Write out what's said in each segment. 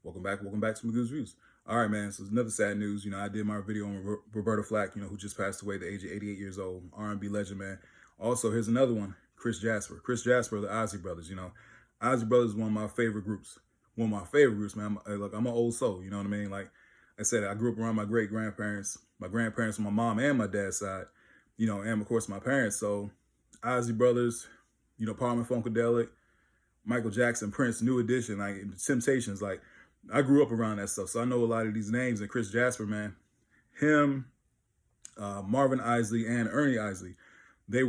Welcome back to Magoo's Views. All right, man. So it's another sad news. I did my video on Roberta Flack, who just passed away at the age of 88 years old. R&B legend, man. Also, here's another one, Chris Jasper. Chris Jasper, the Isley brothers. Isley brothers is one of my favorite groups. One of my favorite groups, man. I'm an old soul. You know what I mean? Like I said, I grew up around my great grandparents, my grandparents on my mom and my dad's side. And of course my parents. So Isley brothers, Parliament Funkadelic, Michael Jackson, Prince, New Edition, like Temptations, like I grew up around that stuff, so I know a lot of these names. And Chris Jasper, man, him, Marvin Isley, and Ernie Isley, they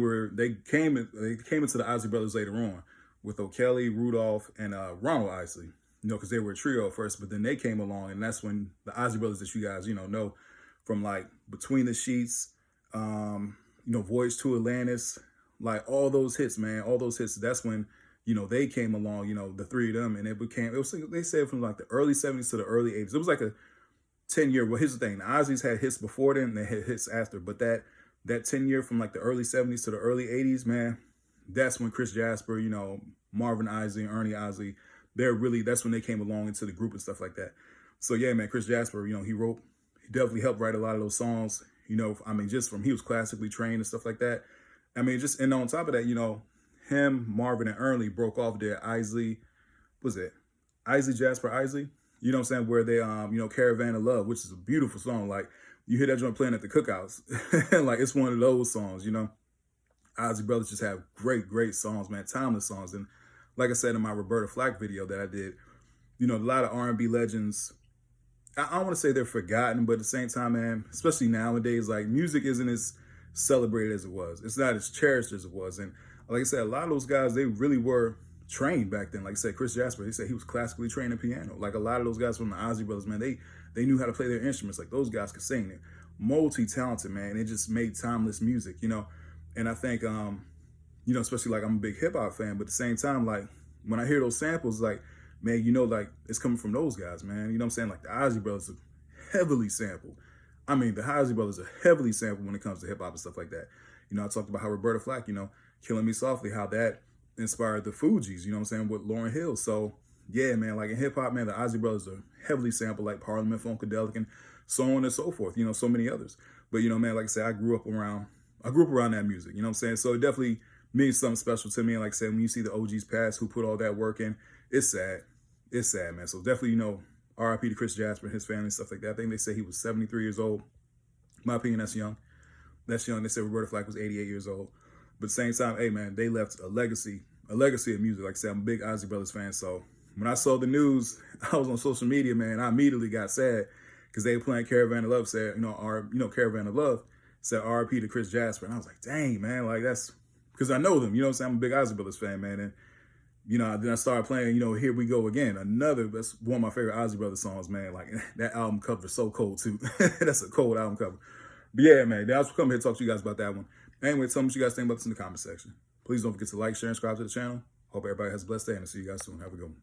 came into the Isley brothers later on with O'Kelly, Rudolph, and Ronald Isley. Because they were a trio at first, but then they came along, and that's when the Isley brothers that you guys know from like Between the Sheets, Voyage to Atlantis, like all those hits, man, all those hits. That's when they came along, the three of them, and they said from like the early 70s to the early 80s. It was like a 10-year, well, here's the thing. The Isleys had hits before then, and they had hits after. But that 10-year from like the early 70s to the early 80s, man, that's when Chris Jasper, Marvin Isley, Ernie Isley, that's when they came along into the group and stuff like that. So yeah, man, Chris Jasper, he definitely helped write a lot of those songs. Just from, he was classically trained and stuff like that. And on top of that, him, Marvin, and Ernie broke off their Isley, Isley, Jasper, Isley? You know what I'm saying? Where they, Caravan of Love, which is a beautiful song. Like, you hear that joint playing at the cookouts. Like, it's one of those songs, Isley brothers just have great, great songs, man. Timeless songs. And like I said in my Roberta Flack video that I did, a lot of R&B legends, I don't want to say they're forgotten, but at the same time, man, especially nowadays, like, music isn't as celebrated as it was. It's not as cherished as it was. And like I said, a lot of those guys, they really were trained back then. Like I said, Chris Jasper, he said he was classically trained in piano. Like a lot of those guys from the Isley brothers, man, they knew how to play their instruments. Like those guys could sing. They're multi-talented, man. It just made timeless music, And I think, especially like I'm a big hip hop fan, but at the same time, like when I hear those samples, like, man, like it's coming from those guys, man. You know what I'm saying? Like the Isley brothers are heavily sampled. The Isley brothers are heavily sampled when it comes to hip hop and stuff like that. I talked about how Roberta Flack, Killing Me Softly, how that inspired the Fugees, you know what I'm saying, with Lauryn Hill. So yeah, man, like in hip hop, man, the Isley brothers are heavily sampled, like Parliament Funkadelic and so on and so forth, so many others. But man, like I said, I grew up around that music, you know what I'm saying? So it definitely means something special to me. And like I said, when you see the OGs pass who put all that work in, it's sad. It's sad, man. So definitely, RIP to Chris Jasper and his family and stuff like that. I think they say he was 73 years old. In my opinion, that's young. That's young. They said Roberta Flack was 88 years old. But at the same time, hey, man, they left a legacy of music. Like I said, I'm a big Isley Brothers fan. So when I saw the news, I was on social media, man. I immediately got sad because they were playing Caravan of Love, said, Caravan of Love said RIP to Chris Jasper. And I was like, dang, man, like that's because I know them. You know what I'm saying? I'm a big Isley Brothers fan, man. And, then I started playing, Here We Go Again. That's one of my favorite Isley Brothers songs, man. Like that album cover is so cold, too. That's a cold album cover. But yeah, man, I was coming here to talk to you guys about that one. Anyway, tell me what you guys think about this in the comment section. Please don't forget to like, share, and subscribe to the channel. Hope everybody has a blessed day, and I'll see you guys soon. Have a good one.